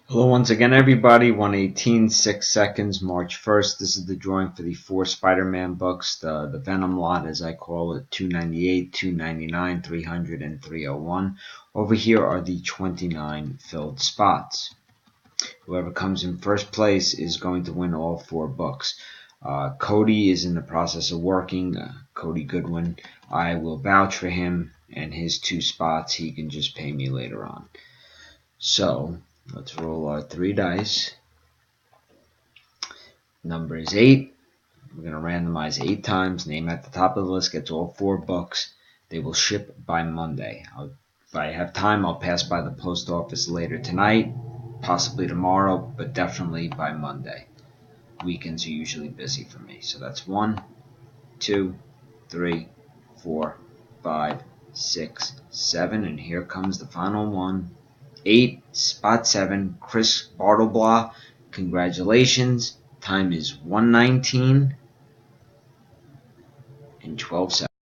Hello once again everybody, 118, 6 seconds, March 1st. This is the drawing for the 4 Spider-Man books, the Venom lot as I call it, 298, 299, 300, and 301. Over here are the 29 filled spots. Whoever comes in first place is going to win all 4 books. Cody is in the process of working, Cody Goodwin. I will vouch for him and his 2 spots. He can just pay me later on. So, let's roll our 3 dice. Number is 8. We're going to randomize 8 times. Name at the top of the list gets all 4 books. They will ship by Monday. If I have time, I'll pass by the post office later tonight, possibly tomorrow, but definitely by Monday. Weekends are usually busy for me. So that's 1, 2, 3, 4, 5, 6, 7, and here comes the final one. 8, spot 7, Chris Bartleblaw. Congratulations. Time is 1:19 and 12 seconds.